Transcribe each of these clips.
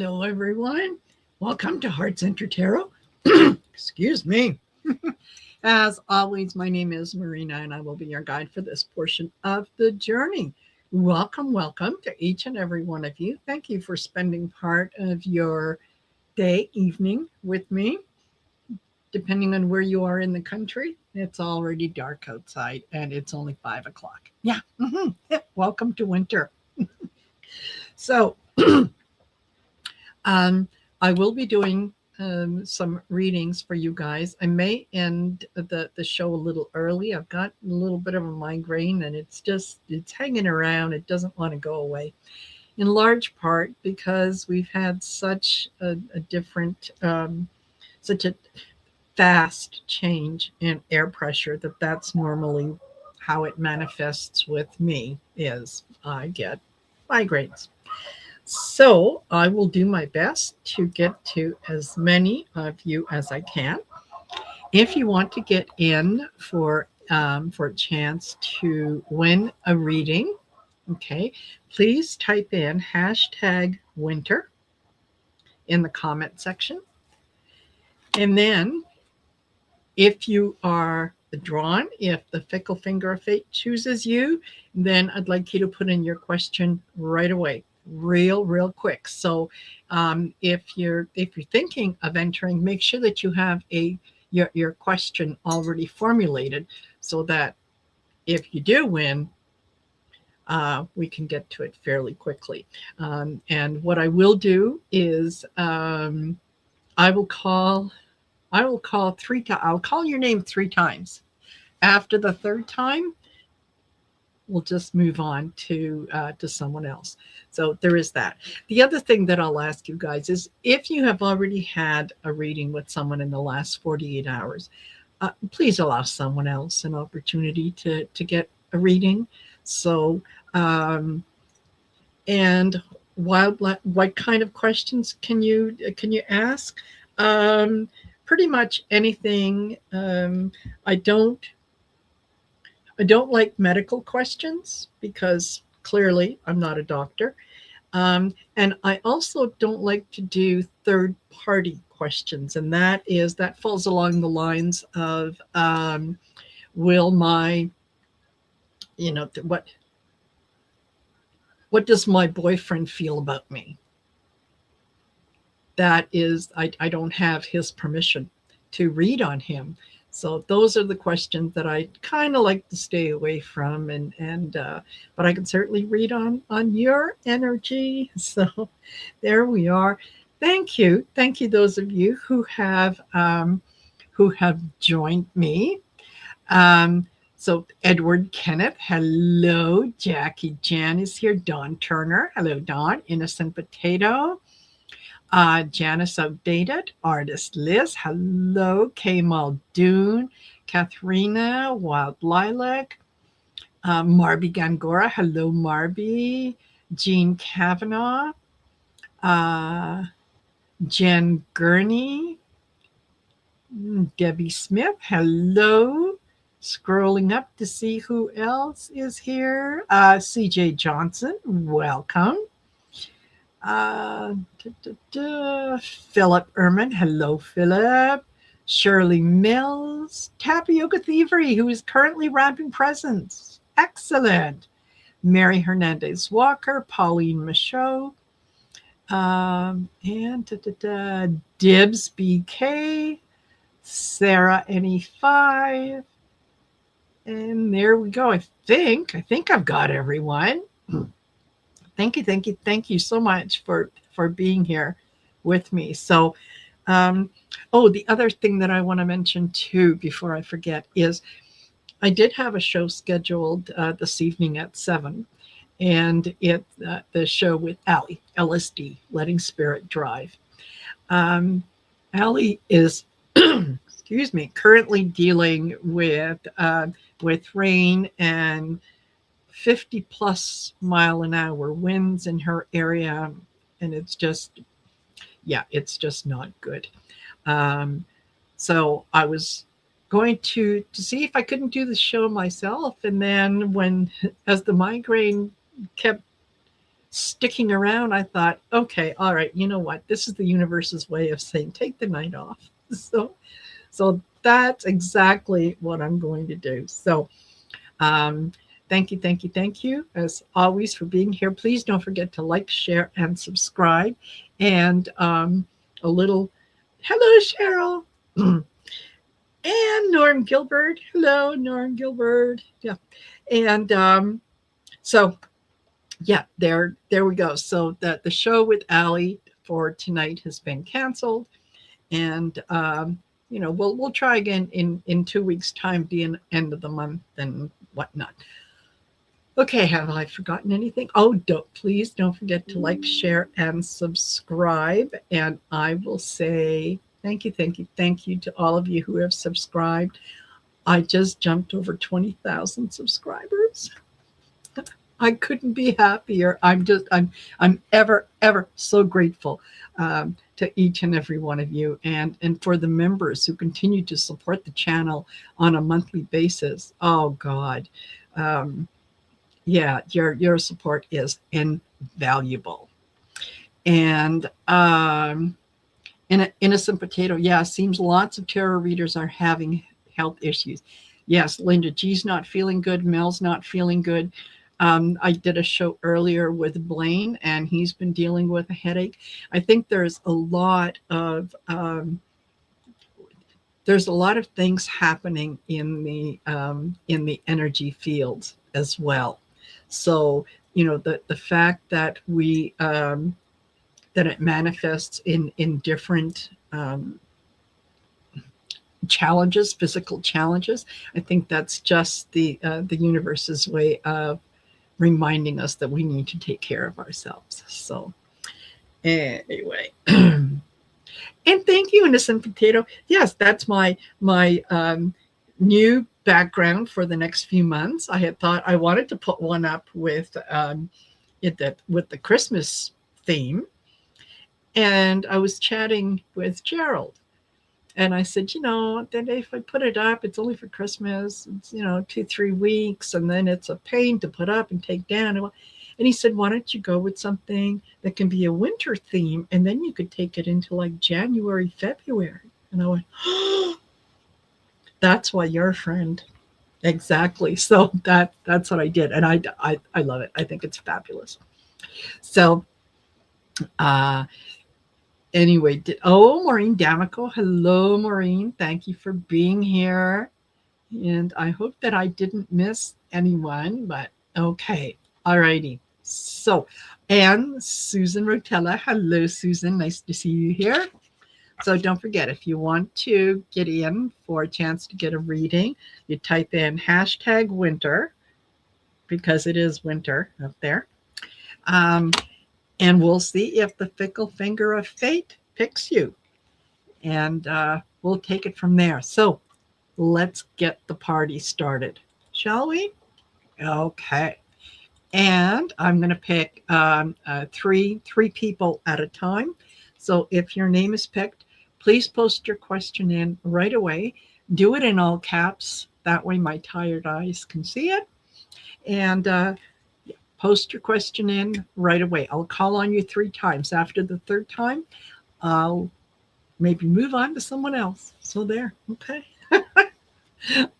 Hello, everyone. Welcome to Heart Center Tarot. Excuse me. As always, my name is Marina, and I will be your guide for this portion of the journey. Welcome to each and every one of you. Thank you for spending part of your day, evening with me. Depending on where you are in the country, it's already dark outside and it's only 5 o'clock. Welcome to winter. So, Um, I will be doing some readings for you guys. I may end the show a little early. I've got a little bit of a migraine and it's hanging around. It doesn't want to go away. In large part because we've had such a different, such a fast change in air pressure that's normally how it manifests with me is I get migraines. So I will do my best to get to as many of you as I can. If you want to get in for a chance to win a reading, okay, please type in hashtag winter in the comment section. And then if you are drawn, if the Fickle Finger of Fate chooses you, then I'd like you to put in your question right away. Real quick. So if you're thinking of entering, make sure that you have your question already formulated so that if you do win, we can get to it fairly quickly. And what I will do is I will call three times. I'll call your name 3 times. After the third time, we'll just move on to someone else. So there is that. The other thing that I'll ask you guys is if you have already had a reading with someone in the last 48 hours, please allow someone else an opportunity to get a reading. So, and what kind of questions can you ask? Pretty much anything. I don't like medical questions because clearly I'm not a doctor. And I also don't like to do third party questions. And that falls along the lines of will my, what does my boyfriend feel about me? That is, I don't have his permission to read on him. So those are the questions that I kind of like to stay away from, but I can certainly read on your energy. So there we are. Thank you, those of you who have joined me. So Edward Kenneth, hello. Jackie Jan is here. Dawn Turner, hello, Dawn. Innocent Potato. Janice Outdated, Artist Liz, hello, Kay Muldoon, Katherina, Wild Lilac, Marbby Gangora, hello, Marbby, Jean Kavanaugh, Jen Gurney, Debbie Smith, hello. Scrolling up to see who else is here. CJ Johnson, welcome. Philip Erman, hello Philip. Shirley Mills, Tapioca Thievery, who is currently wrapping presents, excellent. Mary Hernandez Walker, Pauline Michaud, and Dibs BK, Sarah NE5, and there we go. I think I've got everyone. Thank you so much for being here with me. So, the other thing that I want to mention too, before I forget, is I did have a show scheduled this evening at 7, and the show with Allie, LSD, Letting Spirit Drive. Allie is, excuse me, currently dealing with rain and 50 plus mile an hour winds in her area, and it's just not good. So I was going to see if I couldn't do the show myself, and then as the migraine kept sticking around, I thought, okay, all right, you know what? This is the universe's way of saying take the night off. So that's exactly what I'm going to do. So um, thank you, thank you, thank you, as always, for being here. Please don't forget to like, share, and subscribe. And a little hello, Cheryl. And Norm Gilbert. Hello, Norm Gilbert. Yeah. And so yeah, there we go. So the show with Allie for tonight has been canceled, and we'll try again in 2 weeks' time, being end of the month and whatnot. Okay, have I forgotten anything? Oh, please don't forget to like, share, and subscribe. And I will say thank you, thank you, thank you to all of you who have subscribed. I just jumped over 20,000 subscribers. I couldn't be happier. I'm ever so grateful to each and every one of you, and for the members who continue to support the channel on a monthly basis. Oh God, um, yeah, your support is invaluable. And innocent potato, yeah, seems lots of tarot readers are having health issues. Yes, Linda G's not feeling good. Mel's not feeling good. I did a show earlier with Blaine, and he's been dealing with a headache. I think there's a lot of things happening in the energy fields as well. So the fact that that it manifests in different challenges, physical challenges. I think that's just the universe's way of reminding us that we need to take care of ourselves. So anyway, and thank you, Innocent Potato. Yes, that's my new background for the next few months. I had thought I wanted to put one up with with the Christmas theme, and I was chatting with Gerald. And I said, then if I put it up, it's only for Christmas. It's, 2-3 weeks. And then it's a pain to put up and take down. And he said, why don't you go with something that can be a winter theme? And then you could take it into like January, February. And I went, oh, that's why you're a friend. Exactly. So that's what I did. And I love it. I think it's fabulous. So, anyway, Maureen D'Amico. Hello, Maureen. Thank you for being here. And I hope that I didn't miss anyone, but okay. All righty. So, and Susan Rotella. Hello, Susan. Nice to see you here. So don't forget, if you want to get in for a chance to get a reading, you type in #winter, because it is winter up there. And we'll see if the Fickle Finger of Fate picks you. And we'll take it from there. So let's get the party started, shall we? Okay. And I'm going to pick three people at a time. So if your name is picked, please post your question in right away. Do it in all caps. That way my tired eyes can see it. And post your question in right away. I'll call on you 3 times. After the 3rd time, I'll maybe move on to someone else. So there. Okay.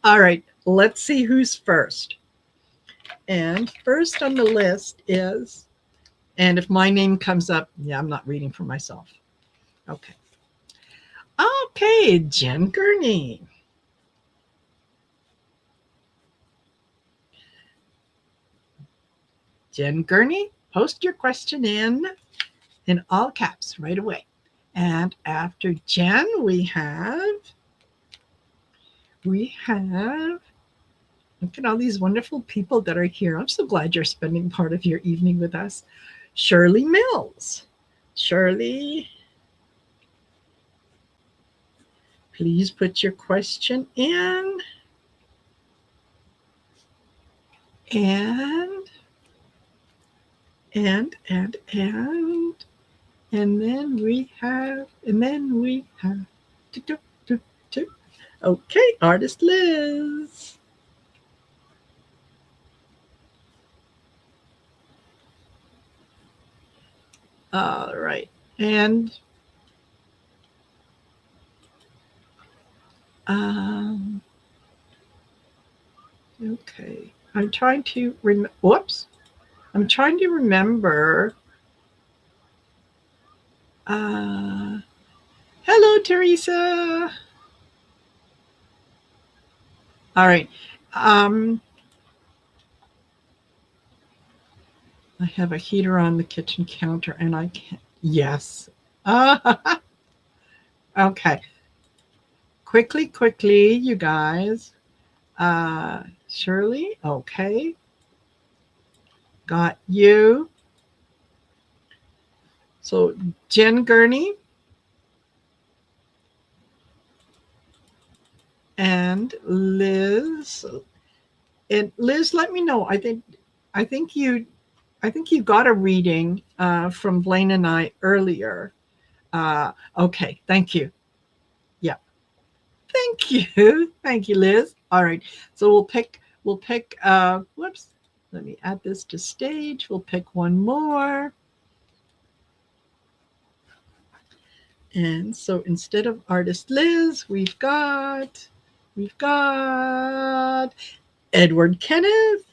All right. Let's see who's first. And first on the list is, and if my name comes up, yeah, I'm not reading for myself. Okay. Okay, Jen Gurney. Jen Gurney, post your question in all caps right away. And after Jen, we have, look at all these wonderful people that are here. I'm so glad you're spending part of your evening with us. Shirley Mills. Shirley, please put your question in. And then we have, okay, Artist Liz. All right. And um, okay. I'm trying to whoops. I'm trying to remember. Uh, Hello, Teresa. All right. Um, I have a heater on the kitchen counter and I can't. Yes. Okay. Quickly, you guys. Shirley, okay. Got you. So Jen Gurney and Liz. And Liz, let me know. I think you I think you got a reading from Blaine and I earlier. Okay, thank you. Yeah, thank you, thank you, Liz. All right, so we'll pick. Whoops, let me add this to stage. We'll pick one more. And so instead of artist Liz, we've got Edward Kenneth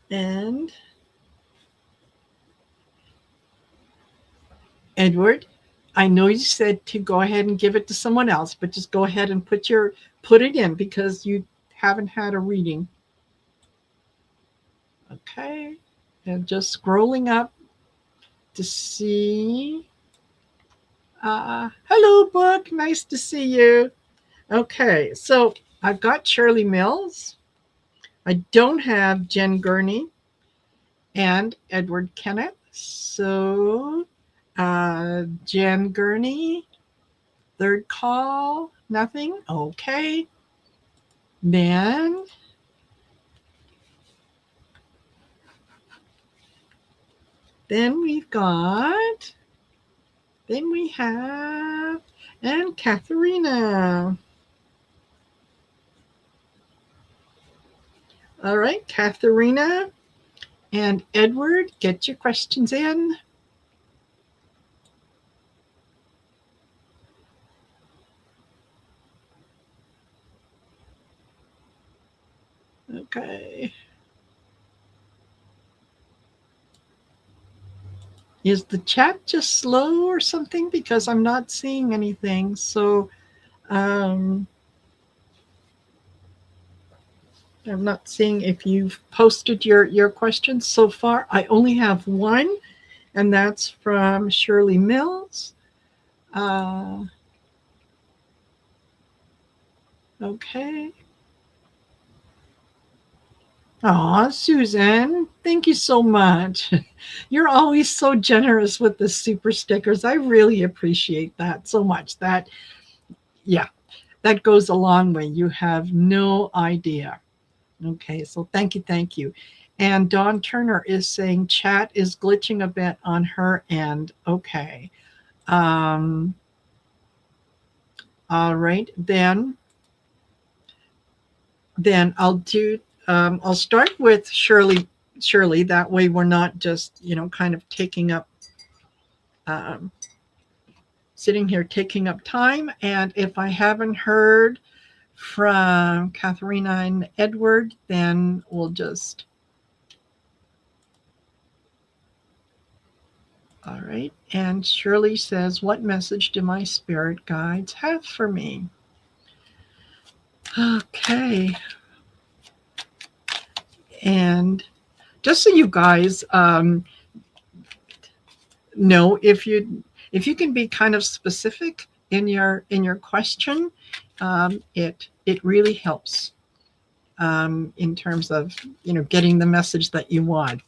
and Edward. I know you said to go ahead and give it to someone else, but just go ahead and put it in because you haven't had a reading. Okay. And just scrolling up to see. Hello, book. Nice to see you. Okay, so I've got Shirley Mills. I don't have Jen Gurney and Edward Kenneth. So Jen Gurney, third call, nothing. Okay. Then then we've got then we have and Katherina. All right, Katherina and Edward, get your questions in. Okay. Is the chat just slow or something? Because I'm not seeing anything. So um, I'm not seeing if you've posted your questions so far. I only have one, and that's from Shirley Mills. Uh, okay. Aw, Susan, thank you so much. You're always so generous with the super stickers. I really appreciate that so much. Yeah, that goes a long way. You have no idea. Okay, so thank you, thank you. And Dawn Turner is saying chat is glitching a bit on her end. Okay. Um, all right, then I'll start with Shirley. That way we're not just, kind of taking up um, sitting here taking up time. And if I haven't heard from Katherina and Edward, then we'll just all right. And Shirley says, what message do my spirit guides have for me? Okay. And just so you guys know, if you can be kind of specific in your question, it really helps in terms of getting the message that you want.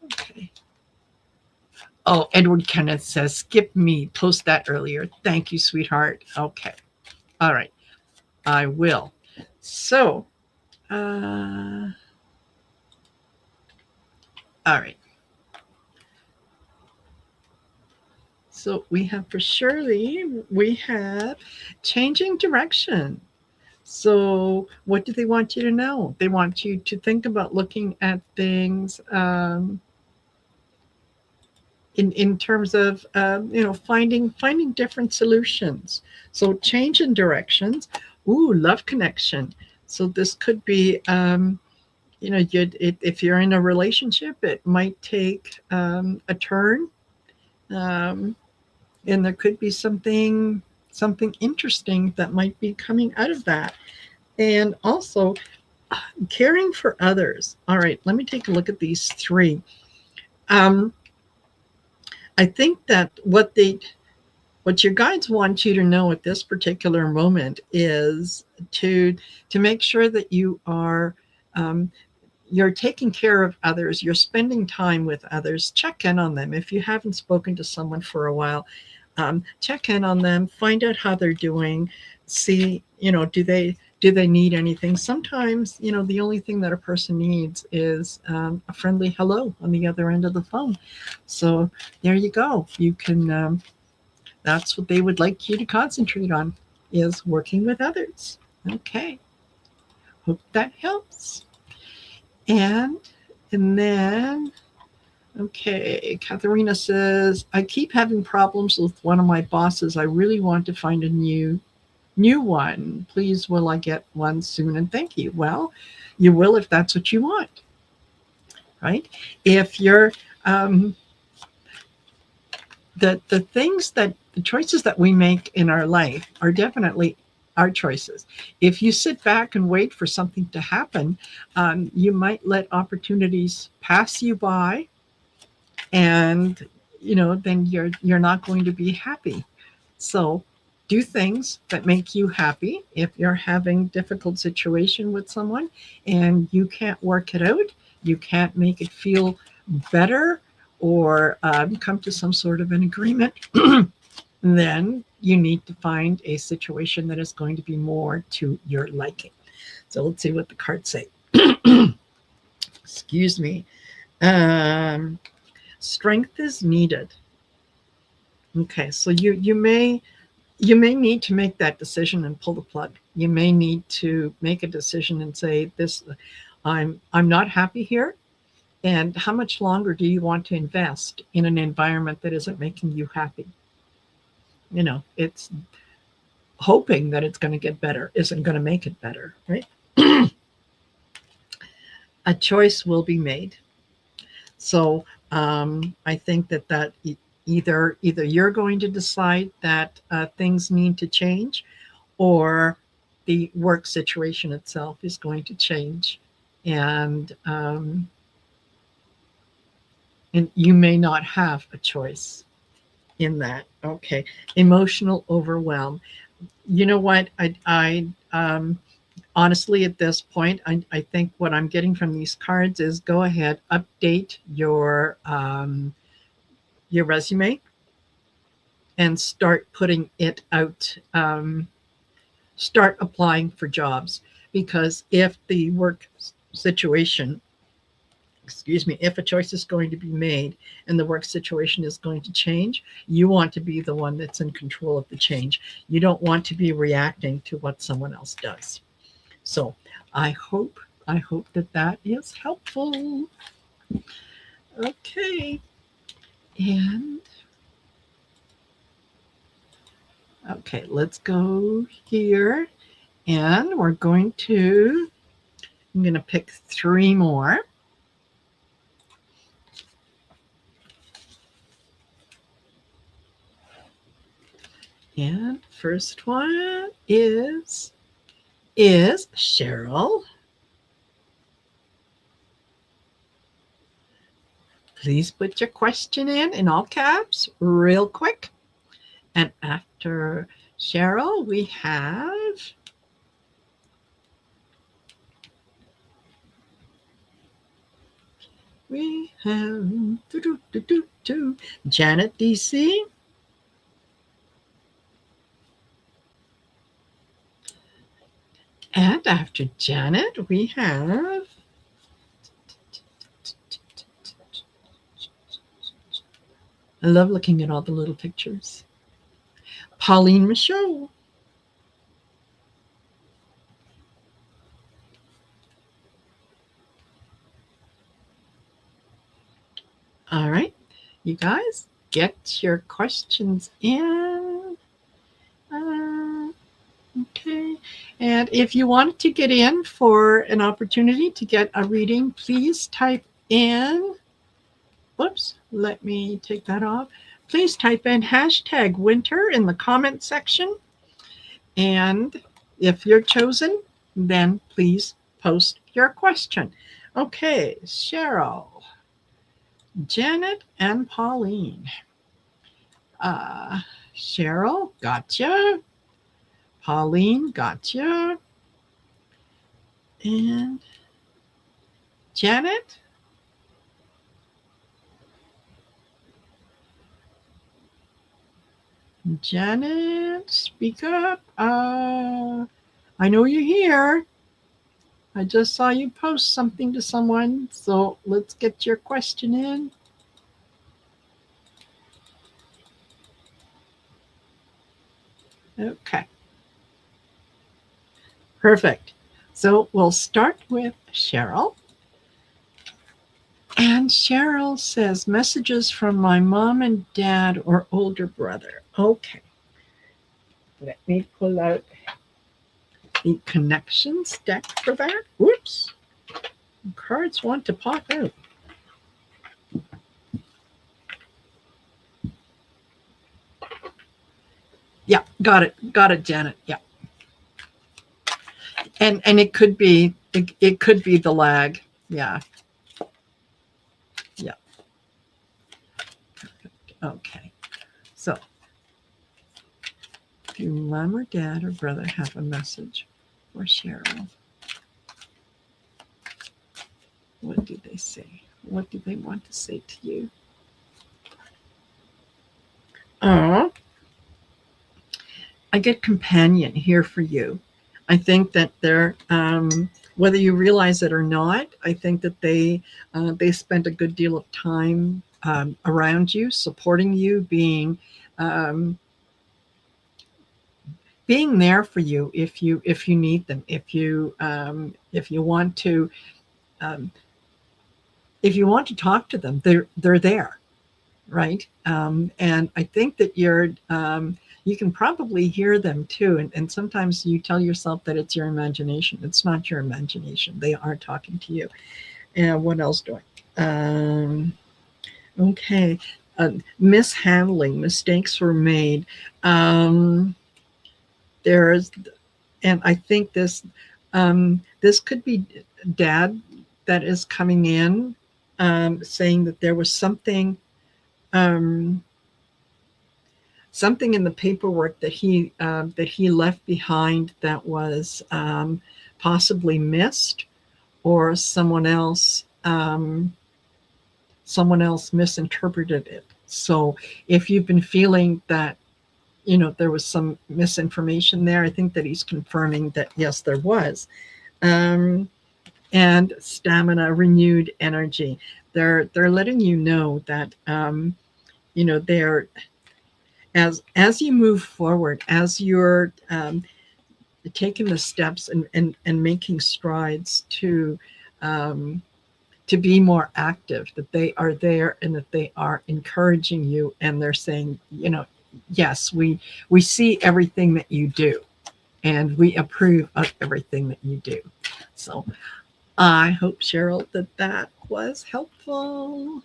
Okay. Oh, Edward Kenneth says, skip me. Post that earlier. Thank you, sweetheart. Okay. All right. I will. So, all right. So we have for Shirley, we have changing direction. So, what do they want you to know? They want you to think about looking at things in terms of finding different solutions. So, change in directions. Ooh, love connection. So this could be if you're in a relationship, it might take a turn, um, and there could be something interesting that might be coming out of that. And also caring for others. All right, let me take a look at these three. Um, I think that what your guides want you to know at this particular moment is to make sure that um, you're taking care of others, you're spending time with others. Check in on them if you haven't spoken to someone for a while. Check in on them, find out how they're doing, see, do they need anything. Sometimes, the only thing that a person needs is a friendly hello on the other end of the phone. So there you go. You can that's what they would like you to concentrate on, is working with others. Okay, hope that helps. And then, okay, Katherina says, I keep having problems with one of my bosses. I really want to find a new one. Please, will I get one soon? And thank you. Well, you will if that's what you want, right? If you're the choices that we make in our life are definitely our choices. If you sit back and wait for something to happen, you might let opportunities pass you by, and then you're not going to be happy. So do things that make you happy. If you're having difficult situation with someone and you can't work it out, you can't make it feel better, or come to some sort of an agreement, then you need to find a situation that is going to be more to your liking. So let's see what the cards say. Excuse me. Strength is needed. Okay, so you may need to make that decision and pull the plug. You may need to make a decision and say, this, I'm not happy here. And how much longer do you want to invest in an environment that isn't making you happy? It's hoping that it's going to get better isn't going to make it better, right? A choice will be made. So I think that either you're going to decide that things need to change, or the work situation itself is going to change, and you may not have a choice in that. Okay, emotional overwhelm. You know what? I honestly, at this point, I think what I'm getting from these cards is, go ahead, update your resume and start putting it out. Start applying for jobs, because if the work situation, excuse me, if a choice is going to be made and the work situation is going to change, you want to be the one that's in control of the change. You don't want to be reacting to what someone else does. So I hope that is helpful. Okay. And okay, let's go here, and I'm going to pick three more. And first one is Cheryl. Please put your question in all caps real quick. And after Cheryl, we have Janet DC. And after Janet, we have I love looking at all the little pictures. Pauline Michaud. All right, you guys, get your questions in. Okay. And if you want to get in for an opportunity to get a reading, please type in, whoops, let me take that off. Please type in hashtag winter in the comment section. And if you're chosen, then please post your question. Okay, Cheryl, Janet, and Pauline. Uh, Cheryl, gotcha. Pauline, gotcha. And Janet? Janet, speak up. I know you're here. I just saw you post something to someone, so let's get your question in. Okay. Perfect. So we'll start with Cheryl. And Cheryl says, messages from my mom and dad or older brother. Okay. Let me pull out the connections deck for that. Whoops. Cards want to pop out. Yeah, got it, Janet. Yeah, and it could be the lag. Yeah, yeah. Okay, so do mom or dad or brother have a message for Cheryl? What do they say? What do they want to say to you? Oh, I get companion here for you. I think that they're, whether you realize it or not, I think that they spent a good deal of time around you, supporting you, um, being there for you if you need them, if you want to um, if you want to talk to them, they're there, right? And I think that you can probably hear them too. And sometimes you tell yourself that it's your imagination. It's not your imagination. They are talking to you. And what else do I? Okay. Mishandling, mistakes were made. There's, and I think this could be dad that is coming in, saying that there was um, something in the paperwork that he left behind that was possibly missed, or someone else misinterpreted it. So if you've been feeling that there was some misinformation there, I think that he's confirming that yes, there was. And stamina, renewed energy. They're letting you know that they're, as you move forward, as you're taking the steps and making strides to be more active, that they are there and that they are encouraging you, and they're saying, yes, we see everything that you do, and we approve of everything that you do. So I hope, Cheryl, that was helpful.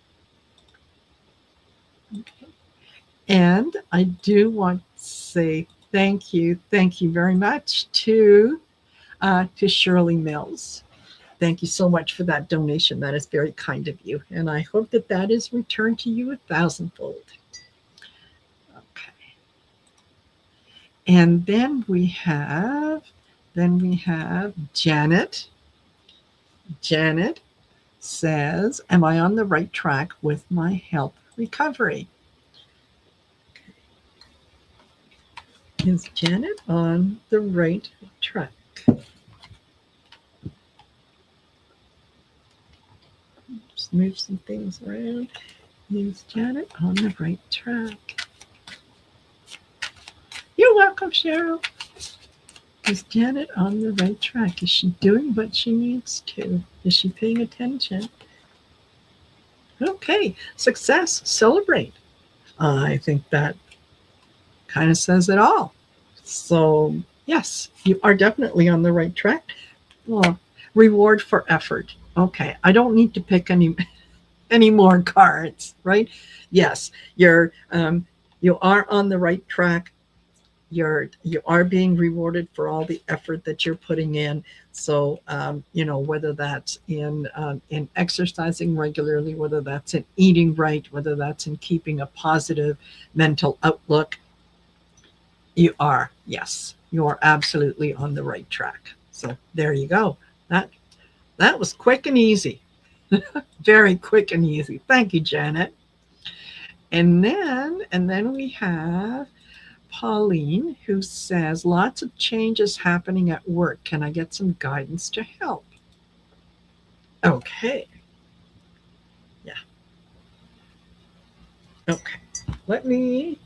Okay. And I do want to say thank you very much to Shirley Mills. Thank you so much for that donation. That is very kind of you, and I hope that is returned to you 1,000-fold. Okay. And then we have Janet. Janet says, am I on the right track with my health recovery? Okay. Is Janet on the right track? Just move some things around. Is Janet on the right track? You're welcome, Cheryl. Is Janet on the right track? Is she doing what she needs to? Is she paying attention? Okay, success, celebrate. I think that kind of says it all. So, yes, you are definitely on the right track. Well, reward for effort. Okay, I don't need to pick any more cards, right? Yes, you are on the right track. You are being rewarded for all the effort that you're putting in. So whether that's in exercising regularly, whether that's in eating right, whether that's in keeping a positive mental outlook, you are absolutely on the right track. So there you go. That was quick and easy. Very quick and easy. Thank you, Janet. And then we have Pauline, who says, lots of changes happening at work. Can I get some guidance to help? Okay. Yeah. Okay. Let me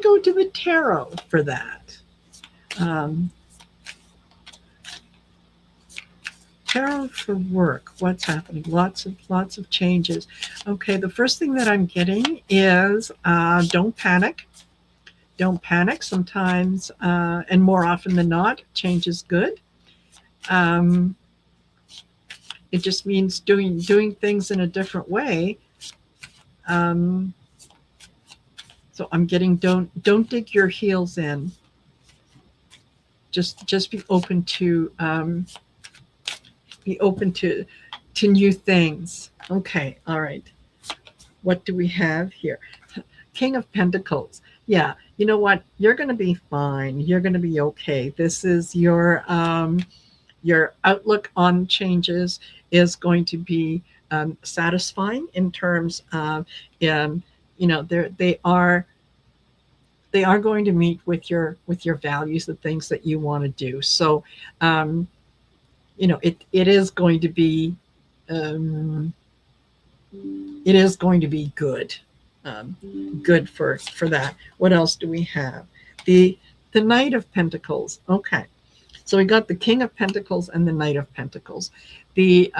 go to the tarot for that. Um, tarot for work. What's happening? Lots of changes. Okay. The first thing that I'm getting is don't panic. Don't panic. Sometimes, and more often than not, change is good. Um, it just means doing things in a different way. Um, so I'm getting don't dig your heels in. Just be open to new things. Okay, all right. What do we have here? King of Pentacles. Yeah, you know what? You're going to be fine. You're going to be okay. This is your outlook on changes is going to be satisfying in terms of, they are going to meet with your values, the things that you want to do. So, um, it is going to be um, good, um, good for that. What else do we have? The the Knight of Pentacles. Okay, so we got the King of Pentacles and the Knight of Pentacles. The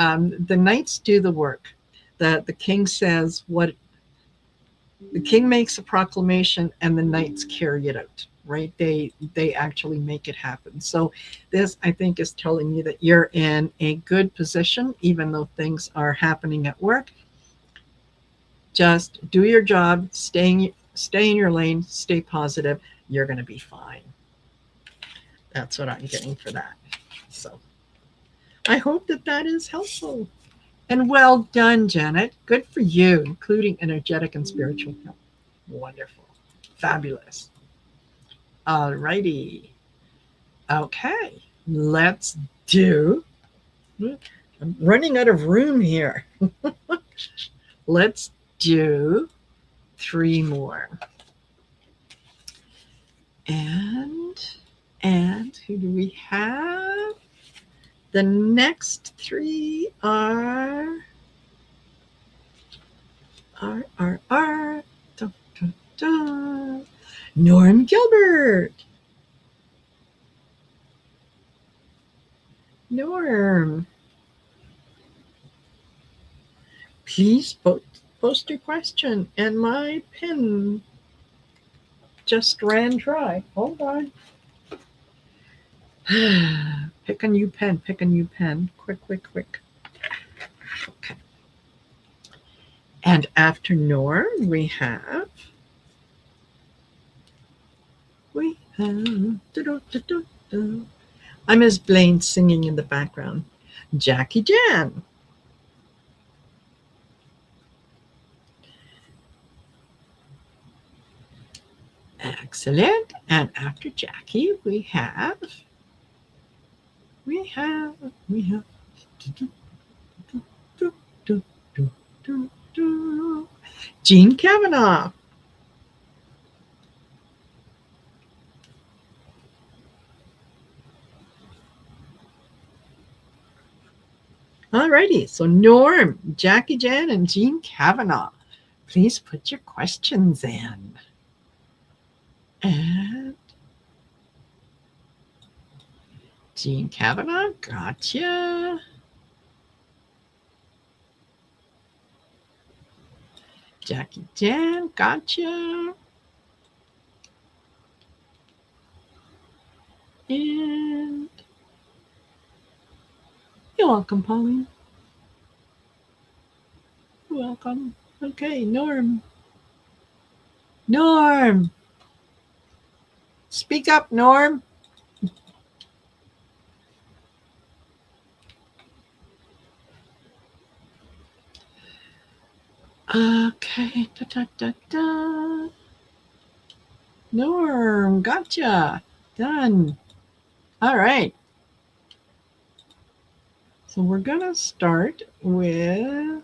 knights do the work. The king says what the king makes a proclamation and the knights carry it out, right? They actually make it happen. So this, I think, is telling you that you're in a good position, even though things are happening at work. Just do your job, stay in your lane, stay positive. You're going to be fine. That's what I'm getting for that. So I hope that is helpful. And well done, Janet. Good for you, including energetic and spiritual health. Wonderful. Fabulous. All righty. Okay. Let's do. I'm running out of room here. Let's do 3 more. And who do we have? The next 3 are dun, dun, dun. Norm Gilbert. Norm, please post your question. And my pen just ran dry. Hold on. Pick a new pen. Pick a new pen. Quick. Okay. And after Norm, we have. I'm as Blaine singing in the background. Jackie Jan. Excellent. And after Jackie, we have Jean Kavanaugh. All righty. So Norm, Jackie Jan, and Jean Kavanaugh, please put your questions in. And Jean Kavanaugh, gotcha. Jackie Jan, gotcha. And you're welcome, Pauline. You're welcome. Okay, Norm. Norm. Speak up, Norm. Okay. Da, da, da, da. Norm, gotcha. Done. All right. So we're going to start with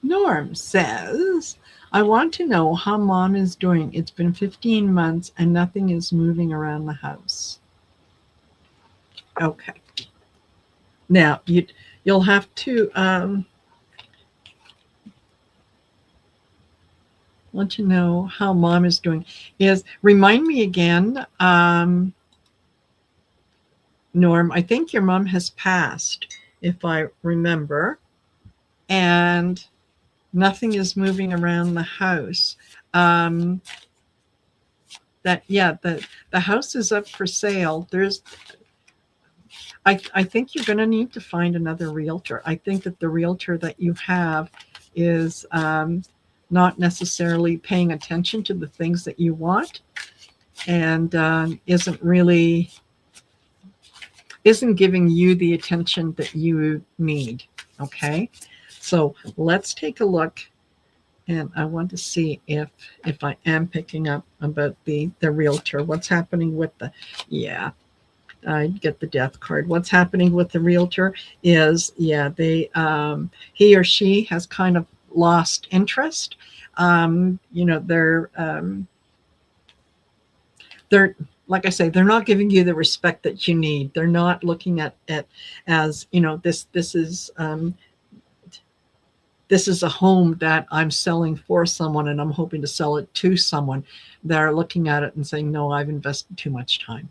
Norm says, I want to know how mom is doing. It's been 15 months and nothing is moving around the house. Okay. Now, you'll have to want to know how mom is doing. Remind me again, Norm, I think your mom has passed, if I remember, and nothing is moving around the house. The house is up for sale. I think you're going to need to find another realtor. I think that the realtor that you have is not necessarily paying attention to the things that you want, and isn't giving you the attention that you need. Okay, so let's take a look, and I want to see if I am picking up about the realtor. What's happening with I get the death card. What's happening with the realtor is, he or she has kind of lost interest. They're like I say, they're not giving you the respect that you need. They're not looking at it as, this is a home that I'm selling for someone and I'm hoping to sell it to someone. They're looking at it and saying, no, I've invested too much time.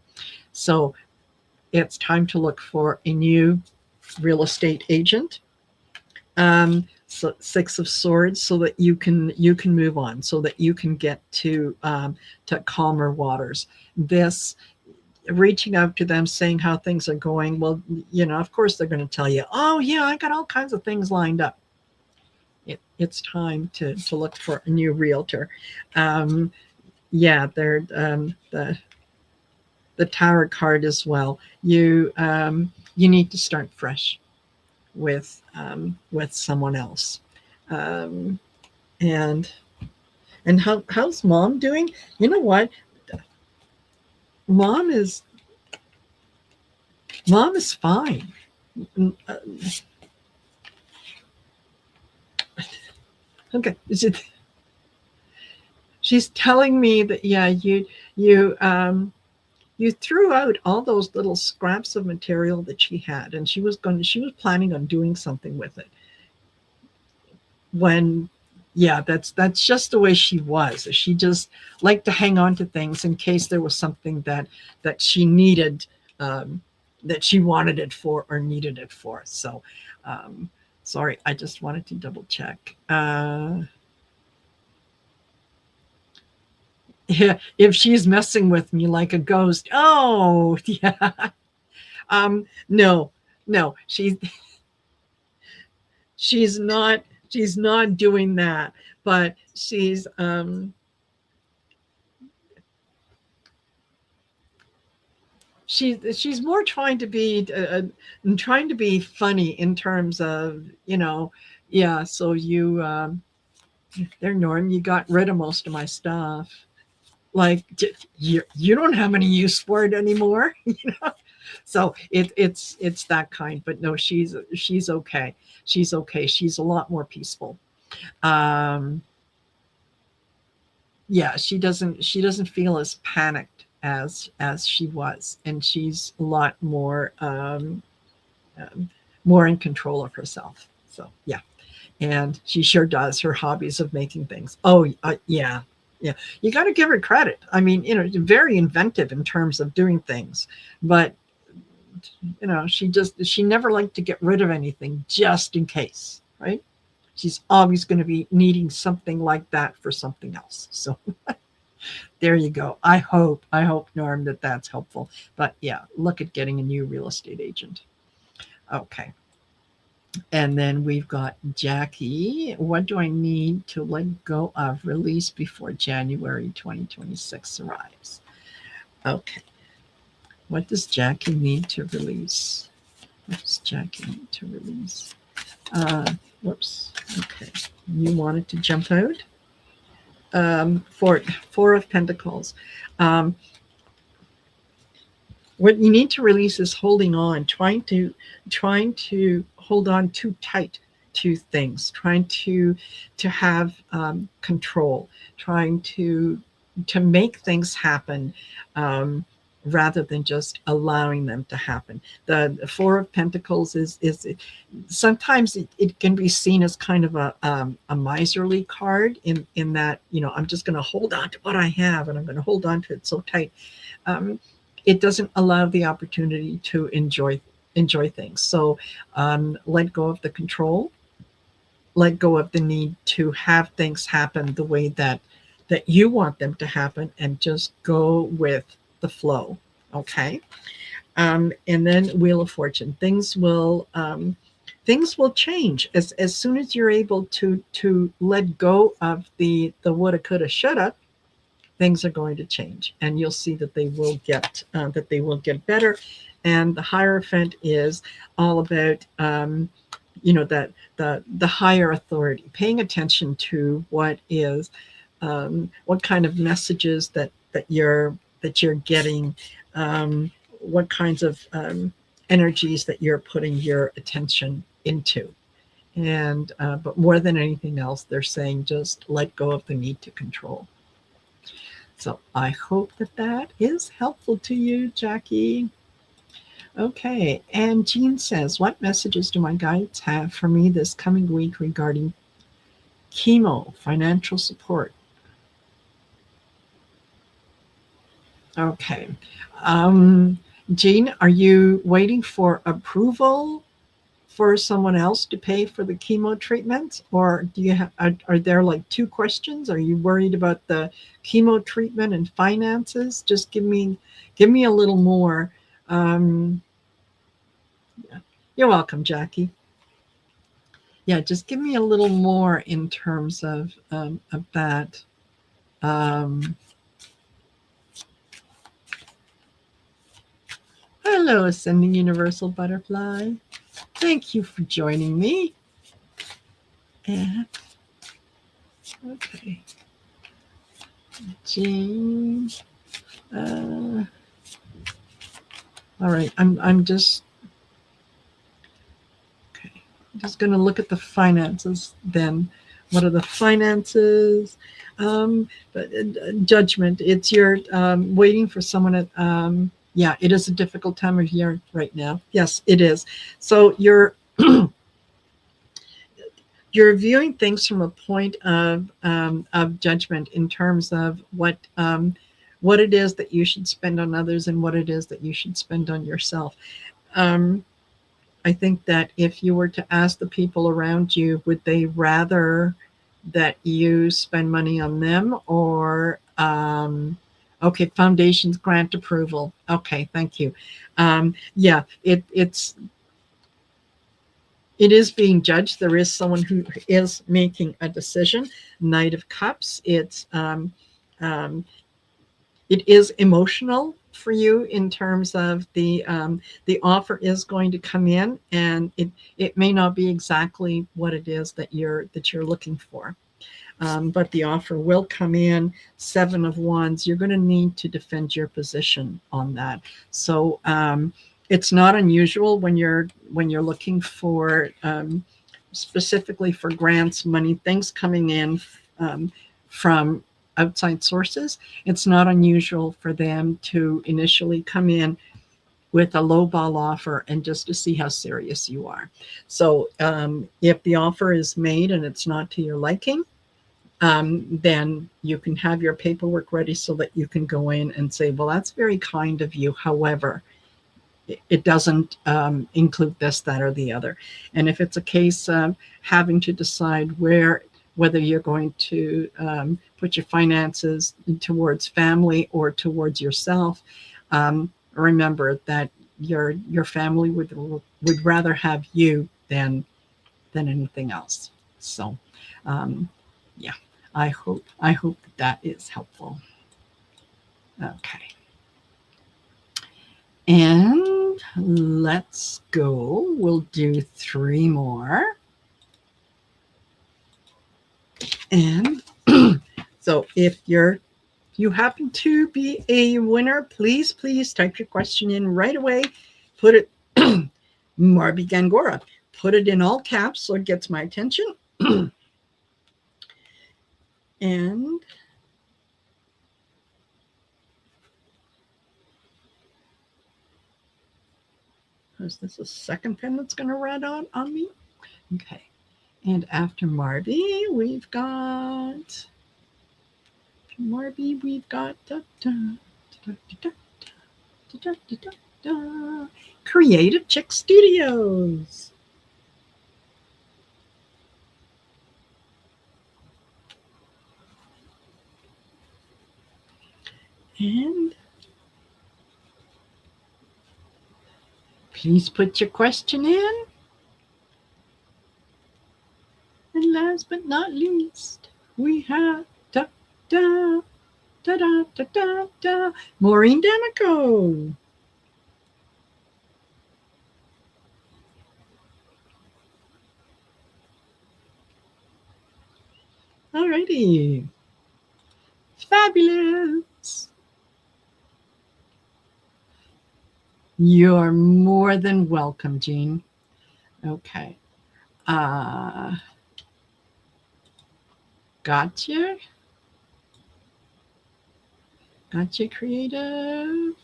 So it's time to look for a new real estate agent. So 6 of Swords, so that you can move on, so that you can get to calmer waters. This reaching out to them, saying how things are going. Well, of course they're going to tell you, oh yeah, I got all kinds of things lined up. It's time to look for a new realtor. They're the Tower card as well. You need to start fresh with someone else. And how's mom doing? You know what? Mom is fine. Okay. She's telling me that you threw out all those little scraps of material that she had, and she was planning on doing something with it. That's just the way she was. She just liked to hang on to things in case there was something that she needed, that she wanted it for or needed it for. So, sorry, I just wanted to double check. Yeah, if she's messing with me like a ghost. Oh, yeah. No, she's not doing that, but she's more trying to be funny in terms of, so you there, Norm, you got rid of most of my stuff. Like, you don't have any use for it anymore. So it's that kind. But no, she's okay. She's okay. She's a lot more peaceful. She doesn't feel as panicked as she was, and she's a lot more more in control of herself. So yeah, and she sure does. Her hobbies of making things. Oh yeah. Yeah, you got to give her credit. I mean, very inventive in terms of doing things, but she never liked to get rid of anything just in case, right? She's always going to be needing something like that for something else. So there you go. I hope, Norm, that that's helpful. But yeah, look at getting a new real estate agent. Okay. And then we've got Jackie. What do I need to let go of, release before January 2026 arrives? Okay. What does Jackie need to release? What does Jackie need to release? Whoops. Okay. You wanted to jump out? Four of Pentacles. What you need to release is holding on, trying to hold on too tight to things, trying to have control, trying to make things happen, rather than just allowing them to happen. The Four of Pentacles is sometimes it can be seen as kind of a miserly card in that, I'm just going to hold on to what I have, and I'm going to hold on to it so tight. It doesn't allow the opportunity to enjoy things. So let go of the control, let go of the need to have things happen the way that you want them to happen, and just go with the flow. Okay. And then Wheel of Fortune. Things will change as soon as you're able to let go of the woulda, coulda, shoulda. Things are going to change, and you'll see that they will get better. And the Hierophant is all about that the higher authority, paying attention to what kind of messages that you're getting, what kinds of energies that you're putting your attention into. And but more than anything else, they're saying just let go of the need to control. So I hope that is helpful to you, Jackie. Okay, and Jean says, what messages do my guides have for me this coming week regarding chemo, financial support? Okay. Jean, are you waiting for approval for someone else to pay for the chemo treatment, or do you are there like two questions? Are you worried about the chemo treatment and finances? Just give me a little more. Yeah. You're welcome, Jackie. Yeah, just give me a little more in terms of that. Hello, Ascending Universal Butterfly. Thank you for joining me. And okay, Jean. All right, I'm just okay. I'm just going to look at the finances then. What are the finances? But judgment. It's your waiting for someone at. Yeah, it is a difficult time of year right now. Yes, it is. So you're you're viewing things from a point of judgment in terms of what it is that you should spend on others and what it is that you should spend on yourself. I think that if you were to ask the people around you, would they rather that you spend money on them or okay, foundations grant approval. Okay, thank you. Yeah, it is being judged. There is someone who is making a decision. Knight of Cups. It is emotional for you in terms of the offer is going to come in, and it may not be exactly what it is that you're looking for. But the offer will come in. 7 of Wands. You're going to need to defend your position on that. So it's not unusual when you're looking for specifically for grants, money, things coming in from outside sources. It's not unusual for them to initially come in with a lowball offer and just to see how serious you are. So if the offer is made and it's not to your liking, then you can have your paperwork ready so that you can go in and say, well, that's very kind of you. However, it doesn't include this, that, or the other. And if it's a case of having to decide whether you're going to put your finances towards family or towards yourself, remember that your family would rather have you than anything else. So, yeah, I hope that is helpful. Okay. And let's go. We'll do 3 more. And so if you happen to be a winner, please type your question in right away. Put it, Marbby Gangora, put it in all caps so it gets my attention. And is this a second pen that's going to run out on me? Okay. And after Marbby, we've got Creative Chick Studios. And please put your question in. And last but not least, we have Maureen D'Amico. Alrighty. Fabulous. You're more than welcome, Jean. Okay. Gotcha. Gotcha, Creative.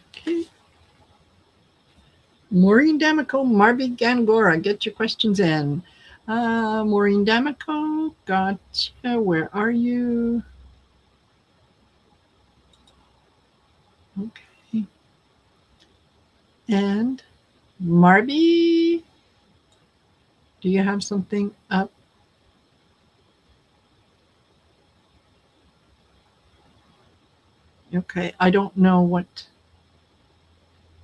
Okay. Maureen D'Amico, Marbby Gangora, get your questions in. Maureen D'Amico, gotcha. Where are you? Okay. And Marbby, do you have something up? Okay, I don't know what.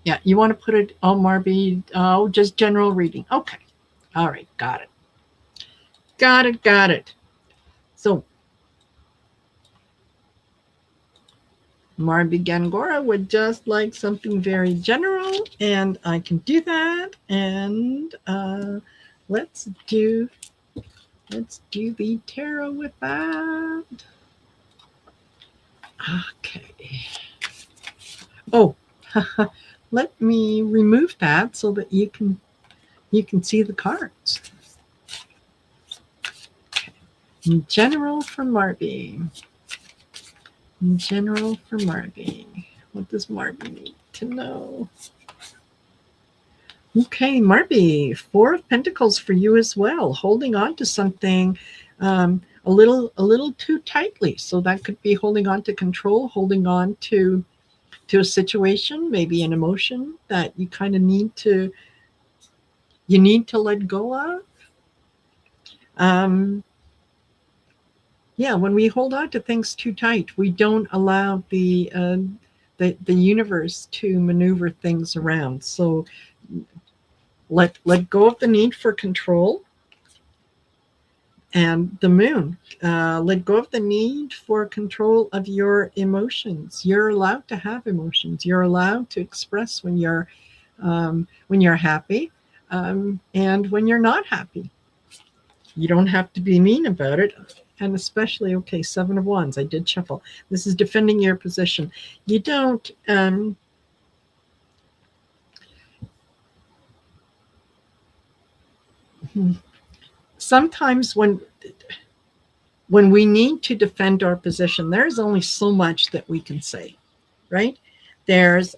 Yeah, you want to put it on Marbby, just general reading. Okay. All right, got it. Got it. So Marbby Gangora would just like something very general, and I can do that. And let's do the tarot with that. Okay. Oh, let me remove that so that you can see the cards. Okay. In general for Marbby. In general for Marbby. What does Marbby need to know? Okay, Marbby, 4 of Pentacles for you as well. Holding on to something a little too tightly. So that could be holding on to control, holding on to a situation, maybe an emotion that you kind of need to let go of. Yeah, when we hold on to things too tight, we don't allow the universe to maneuver things around. So let go of the need for control. And the moon, let go of the need for control of your emotions. You're allowed to have emotions. You're allowed to express when you're happy, and when you're not happy. You don't have to be mean about it. And especially, okay, 7 of Wands. I did shuffle. This is defending your position. You don't. Sometimes when we need to defend our position, there's only so much that we can say, right? There's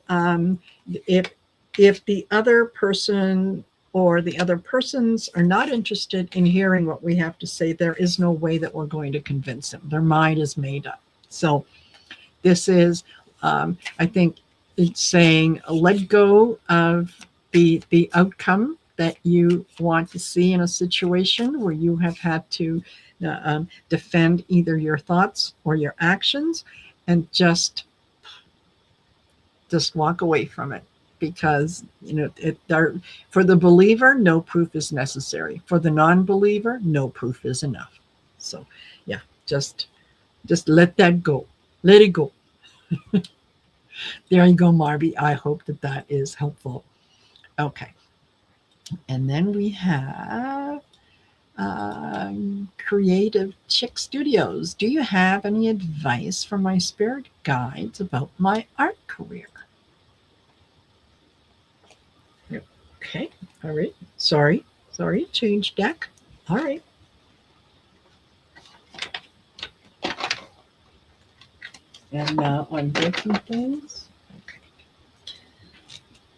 if the other person or the other persons are not interested in hearing what we have to say, there is no way that we're going to convince them. Their mind is made up. So this is, I think it's saying, let go of the outcome that you want to see in a situation where you have had to defend either your thoughts or your actions, and just walk away from it, because for the believer, no proof is necessary. For the non-believer, no proof is enough. So yeah, just let that go. Let it go. There you go, Marbby. I hope that that is helpful. Okay. And then we have Creative Chick Studios. Do you have any advice for my spirit guides about my art career? Okay. All right. Sorry. Change deck. All right. And now I'm breaking things.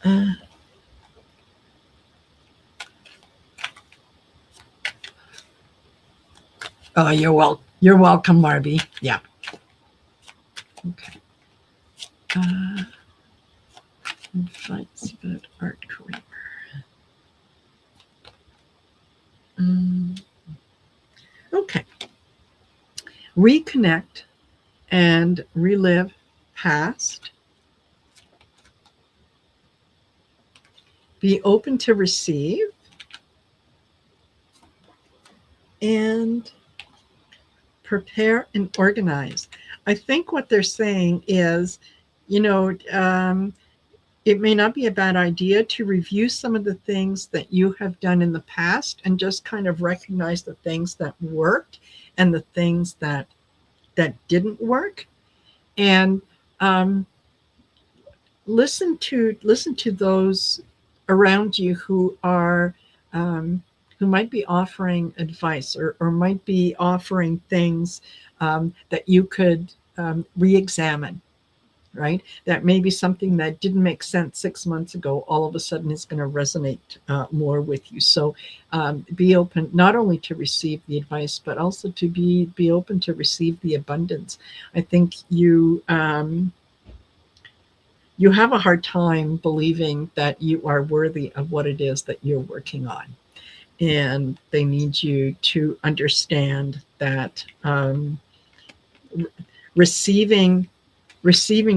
Okay. Oh, you're welcome, Marbby. Yeah. Okay. Advice about art career. Okay. Reconnect and relive past. Be open to receive. And prepare and organize. I think what they're saying is, it may not be a bad idea to review some of the things that you have done in the past and just kind of recognize the things that worked and the things that didn't work, and listen to those around you who are who might be offering advice, or might be offering things that you could re-examine, right? That may be something that didn't make sense 6 months ago, all of a sudden is going to resonate more with you. So be open not only to receive the advice, but also to be open to receive the abundance. I think you have a hard time believing that you are worthy of what it is that you're working on. And they need you to understand that receiving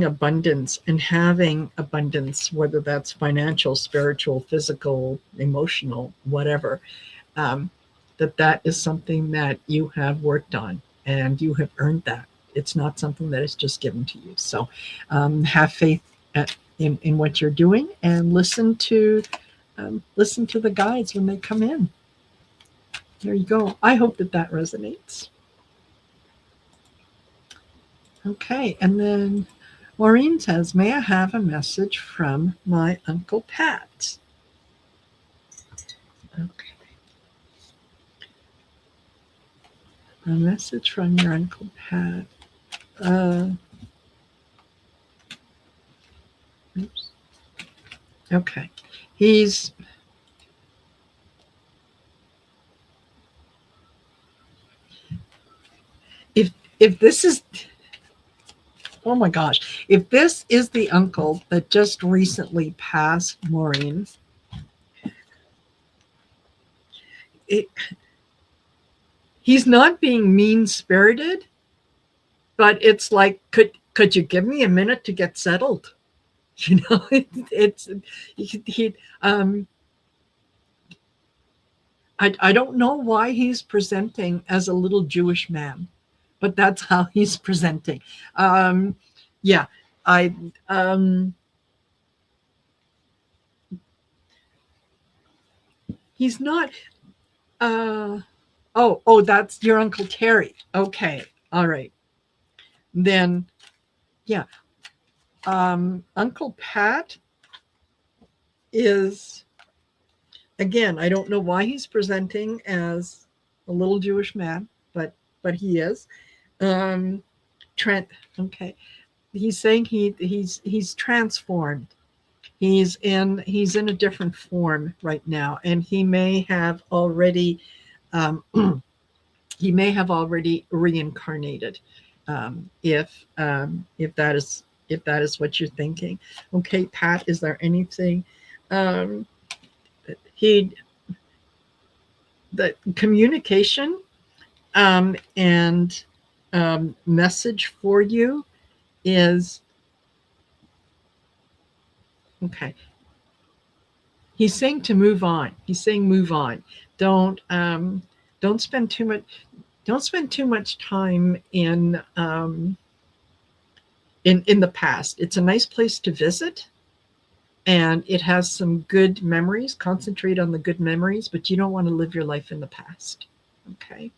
abundance and having abundance, whether that's financial, spiritual, physical, emotional, whatever, that is something that you have worked on and you have earned that. It's not something that is just given to you. So have faith in what you're doing, and listen to the guides when they come in. There you go. I hope that resonates. Okay, and then Maureen says, may I have a message from my Uncle Pat? Okay. A message from your Uncle Pat. Oops. Okay. If this is, oh my gosh, if this is the uncle that just recently passed Maureen, he's not being mean-spirited, but it's like, could you give me a minute to get settled? I don't know why he's presenting as a little Jewish man, but that's how he's presenting. Yeah, he's not. Oh, that's your Uncle Terry. Okay, all right. Then, yeah, Uncle Pat is, again, I don't know why he's presenting as a little Jewish man, but he is. Trent. Okay, he's saying he's transformed. He's in a different form right now, and he may have already um, he may have already reincarnated, if that is what you're thinking. Okay, Pat, is there anything um, he the communication and message for you is okay. He's saying to move on. He's saying move on. Don't um, don't spend too much. Don't spend too much time in the past. It's a nice place to visit, and it has some good memories. Concentrate on the good memories, but you don't want to live your life in the past. Okay.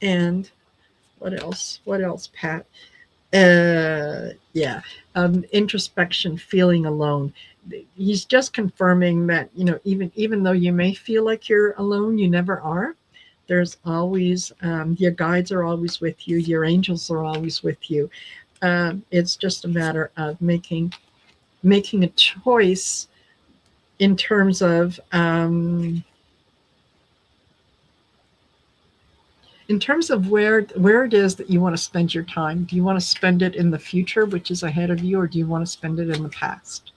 And what else? What else, Pat? Yeah. Introspection, feeling alone. He's just confirming that, even though you may feel like you're alone, you never are. There's always your guides are always with you. Your angels are always with you. It's just a matter of making a choice in terms of where it is that you want to spend your time. Do you want to spend it in the future, which is ahead of you, or do you want to spend it in the past?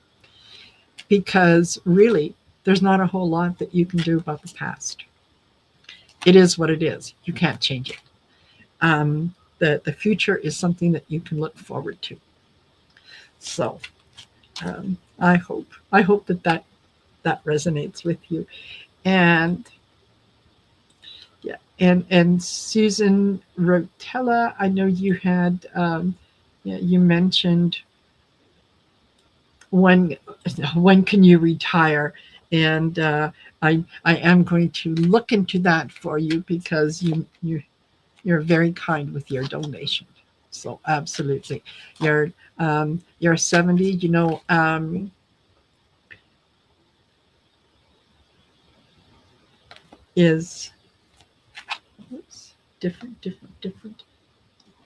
Because really, there's not a whole lot that you can do about the past. It is what it is. You can't change it. The future is something that you can look forward to. So I hope that resonates with you. And yeah, and Susan Rotella, I know you had you mentioned when can you retire, and I am going to look into that for you, because you're very kind with your donation. So absolutely, you're 70. Is different.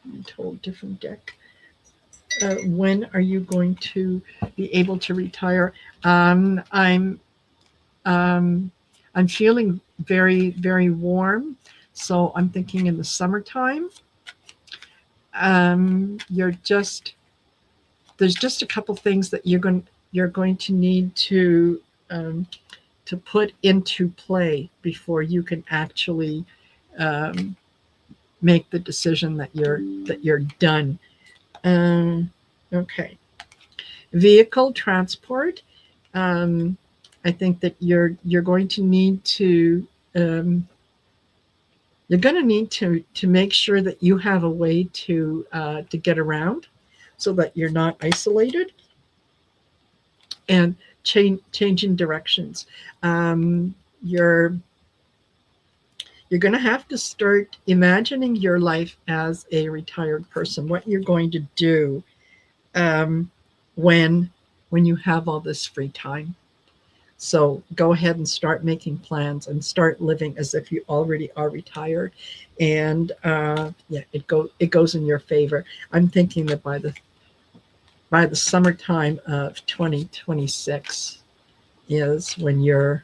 I'm told different deck. When are you going to be able to retire? I'm feeling very, very warm, so I'm thinking in the summertime. There's just a couple things that you're going to need to put into play before you can actually make the decision that you're done. Okay. Vehicle transport. I think that you're going to need to make sure that you have a way to get around, so that you're not isolated, and changing directions. You're going to have to start imagining your life as a retired person, what you're going to do when you have all this free time. So go ahead and start making plans and start living as if you already are retired. And it goes in your favor. I'm thinking that by the summertime of 2026 is when you're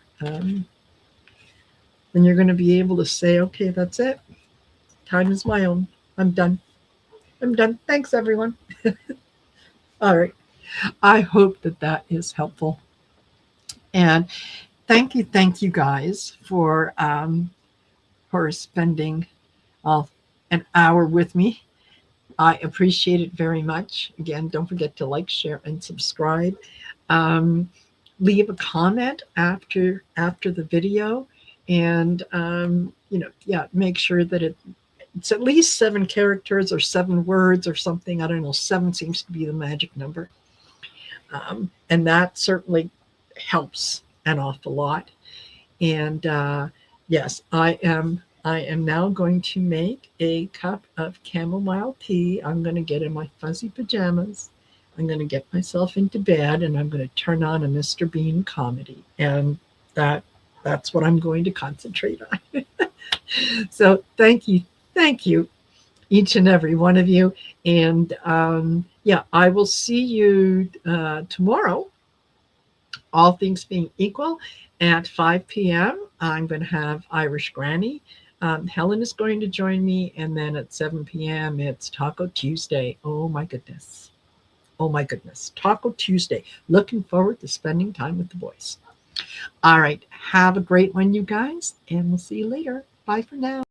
going to be able to say, okay, that's it. Time is my own. I'm done. Thanks, everyone. All right. I hope that is helpful. And thank you guys for spending an hour with me. I appreciate it very much. Again, don't forget to like, share, and subscribe. Leave a comment after the video, and make sure that it's at least 7 characters or 7 words or something. I don't know. 7 seems to be the magic number, and that certainly helps an awful lot. And yes, I am now going to make a cup of chamomile tea. I'm going to get in my fuzzy pajamas. I'm going to get myself into bed, and I'm going to turn on a Mr. Bean comedy. And that's what I'm going to concentrate on. So thank you, each and every one of you. And I will see you tomorrow all things being equal, at 5 p.m., I'm going to have Irish Granny. Helen is going to join me. And then at 7 p.m., it's Taco Tuesday. Oh, my goodness. Oh, my goodness. Taco Tuesday. Looking forward to spending time with the boys. All right. Have a great one, you guys. And we'll see you later. Bye for now.